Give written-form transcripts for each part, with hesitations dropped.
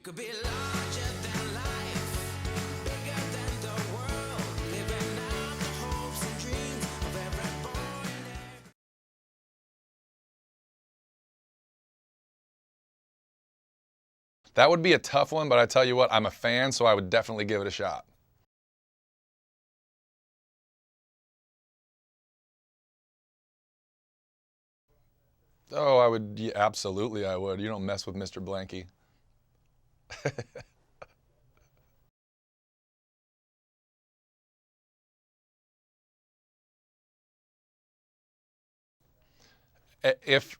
Could be larger than life, bigger than the world, living out the hopes and dreams of every boy and every... That would be a tough one, but I tell you what, I'm a fan, so I would definitely give it a shot. Oh, I would, yeah, absolutely I would. You don't mess with Mr. Blanky. If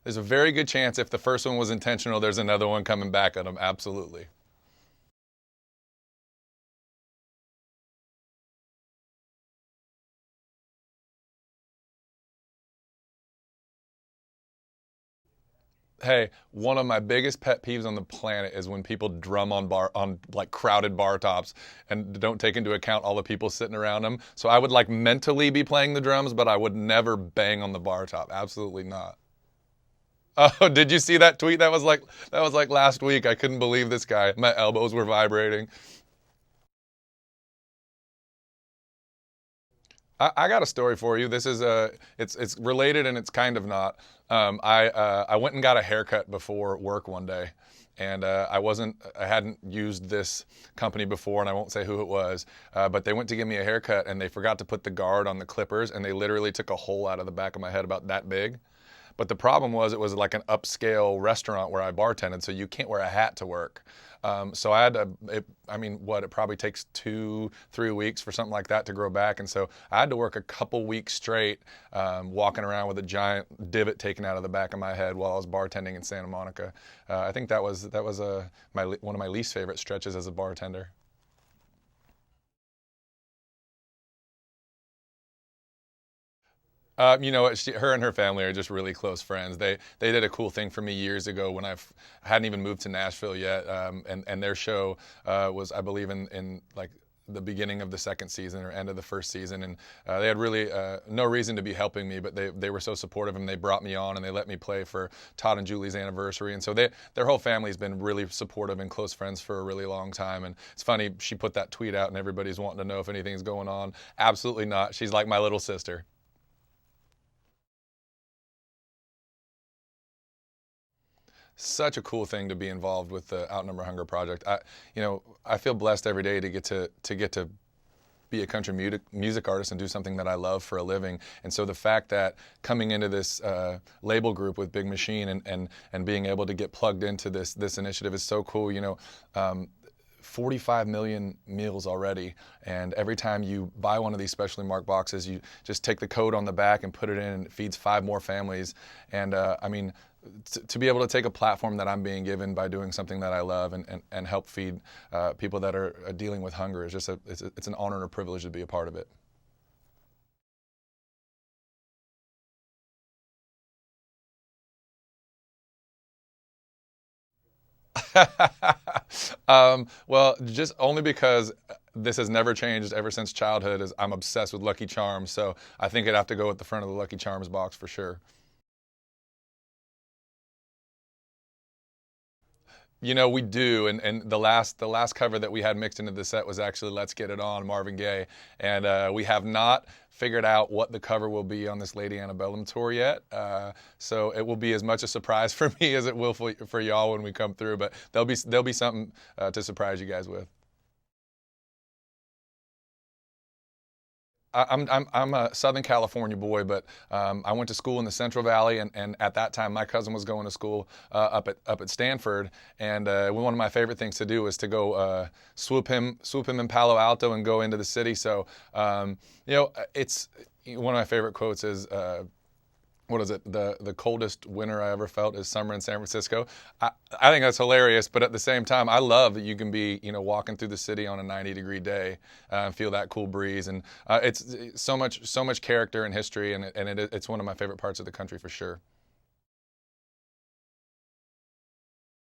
there's a very good chance if the first one was intentional, there's another one coming back at him. Absolutely. Hey, one of my biggest pet peeves on the planet is when people drum on like crowded bar tops and don't take into account all the people sitting around them. So I would like mentally be playing the drums, but I would never bang on the bar top. Absolutely not. Oh, did you see that tweet? That was like last week. I couldn't believe this guy. My elbows were vibrating. I got a story for you. This is it's related and it's kind of not. I went and got a haircut before work one day, and I hadn't used this company before, and I won't say who it was, but they went to give me a haircut and they forgot to put the guard on the clippers, and they literally took a hole out of the back of my head about that big. But the problem was it was like an upscale restaurant where I bartended, so you can't wear a hat to work. So I had to, I mean, it probably takes 2, 3 weeks for something like that to grow back. And so I had to work a couple weeks straight, walking around with a giant divot taken out of the back of my head while I was bartending in Santa Monica. I think that was one of my least favorite stretches as a bartender. Her and her family are just really close friends. They did a cool thing for me years ago when I hadn't even moved to Nashville yet, and their show was, I believe, in like the beginning of the second season or end of the first season, and they had really no reason to be helping me, but they were so supportive, and they brought me on and they let me play for Todd and Julie's anniversary, and so their whole family's been really supportive and close friends for a really long time. And it's funny, she put that tweet out and everybody's wanting to know if anything's going on. Absolutely not. She's like my little sister. Such a cool thing to be involved with the Outnumber Hunger project. I feel blessed every day to get to be a country music artist and do something that I love for a living. And so the fact that coming into this label group with Big Machine and being able to get plugged into this initiative is so cool. 45 million meals already, and every time you buy one of these specially marked boxes, you just take the code on the back and put it in, and it feeds 5 more families. And I mean, to be able to take a platform that I'm being given by doing something that I love and help feed people that are dealing with hunger is just it's an honor and a privilege to be a part of it. Well, just only because this has never changed ever since childhood. Is I'm obsessed with Lucky Charms, so I think I'd have to go with the front of the Lucky Charms box for sure. We do, and the last cover that we had mixed into the set was actually "Let's Get It On" Marvin Gaye, and we have not figured out what the cover will be on this Lady Antebellum tour yet. So it will be as much a surprise for me as it will for y'all when we come through. But there'll be something to surprise you guys with. I'm a Southern California boy, but I went to school in the Central Valley, and at that time my cousin was going to school up at Stanford, and one of my favorite things to do was to go swoop him in Palo Alto and go into the city. So it's one of my favorite quotes is. What is it? The coldest winter I ever felt is summer in San Francisco. I think that's hilarious, but at the same time, I love that you can be, walking through the city on a 90-degree day, and feel that cool breeze, and it's so much character and history, and it's one of my favorite parts of the country for sure.